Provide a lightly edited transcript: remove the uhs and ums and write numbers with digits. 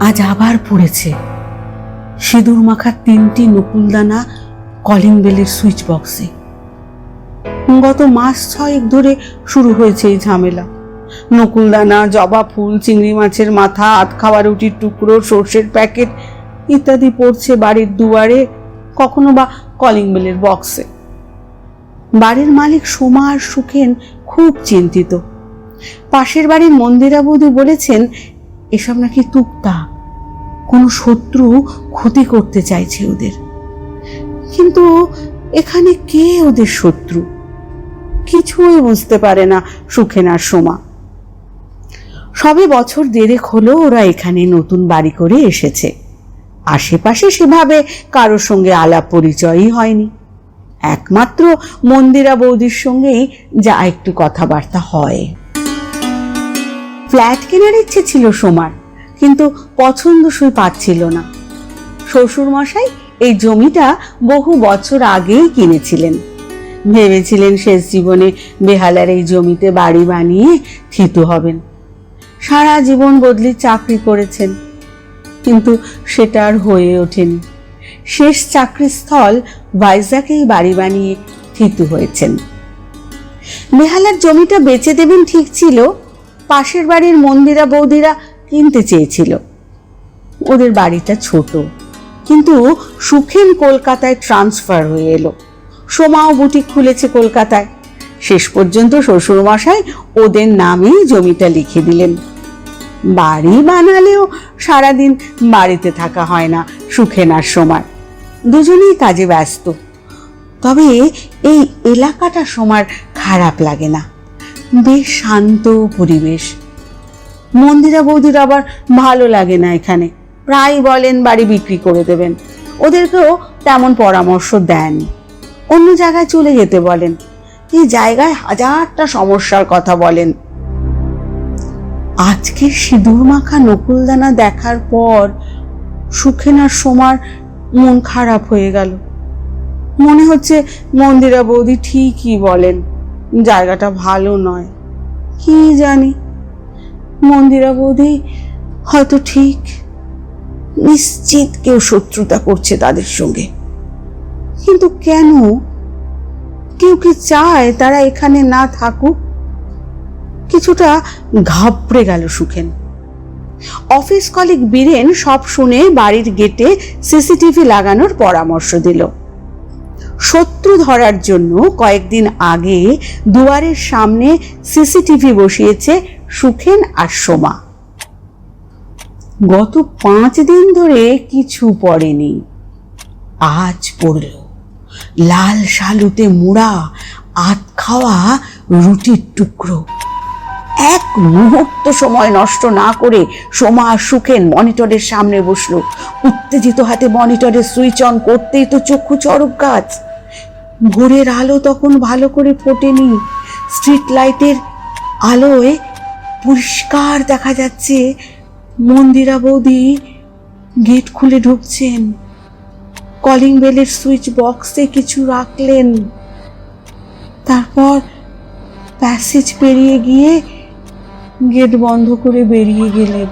আজ আবার পড়েছে সিঁদুর মাখা 3টি নকুলদানা কলিং বেলের সুইচ বক্সে। গত মাস 6 ধরে শুরু হয়েছে এই ঝামেলা। নকুলদানা, জবা ফুল, চিংড়ি মাছের মাথা, আধ খাওয়া রুটির টুকরো, সর্ষের প্যাকেট ইত্যাদি পড়ছে বাড়ির দুয়ারে, কখনো বা কলিং বেলের বক্সে। বাড়ির মালিক সোমা আর সুখেন খুব চিন্তিত। পাশের বাড়ির মন্দিরা বৌদি বলেছেন এসব নাকি টুকটাক, কোনো শত্রু ক্ষতি করতে চাইছে ওদের। কিন্তু এখানে কে ওদের শত্রু কিছুই বুঝতে পারে না সুখেন আর সোমা। সবে বছর 1.5 হলো ওরা এখানে নতুন বাড়ি করে এসেছে। আশেপাশে সেভাবে কারোর সঙ্গে আলাপ পরিচয়ই হয়নি। একমাত্র মন্দিরা বৌদির সঙ্গেই যা একটু কথাবার্তা হয়। ফ্ল্যাট কেনার ইচ্ছে ছিল সোমার, কিন্তু পছন্দসই পাচ্ছিল না। শ্বশুর মশাই এই জমিটা বহু বছর আগেই কিনেছিলেন। ভেবেছিলেন শেষ জীবনে বেহালার এই জমিতে বাড়ি বানিয়ে থিতু হবেন। সারা জীবন বদলি চাকরি করেছেন, কিন্তু সেটা আর হয়ে ওঠেনি। শেষ চাকরিস্থল ভাইজাকেই বাড়ি বানিয়ে থিতু হয়েছেন। বেহালার জমিটা বেচে দেবেন ঠিক ছিল, পাশের বাড়ির মন্দিরা বৌদিরা কিনতে চেয়েছিল। ওদের বাড়িটা ছোট, কিন্তু সুখেন কলকাতায় ট্রান্সফার হয়ে এলো। সোমাও বুটিক খুলেছে কলকাতায়। শেষ পর্যন্ত শ্বশুরমশাই ওদের নামেই জমিটা লিখে দিলেন। বাড়ি বানালেও সারাদিন বাড়িতে থাকা হয় না সুখেন আর সোমার, দুজনেই কাজে ব্যস্ত। তবে এই এলাকাটা সোমার খারাপ লাগে না, বেশ শান্ত পরিবেশ। মন্দিরা বৌদির আবার ভালো লাগে না এখানে, প্রায় বলেন বাড়ি বিক্রি করে দেবেন। ওদেরকেও তেমন পরামর্শ দেন, অন্য জায়গায় চলে যেতে বলেন। এই জায়গায় হাজারটা সমস্যার কথা বলেন। আজকে সিঁদুর মাখা নকুলদানা দেখার পর সুখেন আর সোমার মন খারাপ হয়ে গেল। মনে হচ্ছে মন্দিরা বৌদি ঠিকই বলেন, জায়গাটা ভালো নয়। কি জানি, মন্দিরা বৌদি হয়তো ঠিক। নিশ্চিত কেউ শত্রুতা করছে তাদের সঙ্গে, কিন্তু কেন? কেউ কি চায় তারা এখানে না থাকুক? কিছুটা ঘাবড়ে গেল সুখেন। অফিস কলিগ বীরেন সব শুনে বাড়ির গেটে সিসিটিভি লাগানোর পরামর্শ দিল। শত্রু ধরার জন্য কয়েকদিন আগে দুয়ারের সামনে সিসিটিভি বসিয়েছে সুখেন আর সোমা। গত 5 দিন ধরে কিছু পড়েনি, আজ পড়ল। লাল শালুতে মুড়া আধ খাওয়া রুটির টুকরো। এক মুহূর্ত সময় নষ্ট না করে সোমা আর সুখেন মনিটরের সামনে বসলো। উত্তেজিত হাতে মনিটরের সুইচ অন করতেই তো চক্ষু চড়ক গাছ। ভোরের আলো তখন ভালো করে ফোটেনি। স্ট্রিট লাইটের আলোয় পরিষ্কার দেখা যাচ্ছে মন্দিরা বৌদি গেট খুলে ঢুকছেন। কলিং বেলের সুইচ বক্সে কিছু রাখলেন, তারপর প্যাসেজ পেরিয়ে গিয়ে গেট বন্ধ করে বেরিয়ে গেলেন।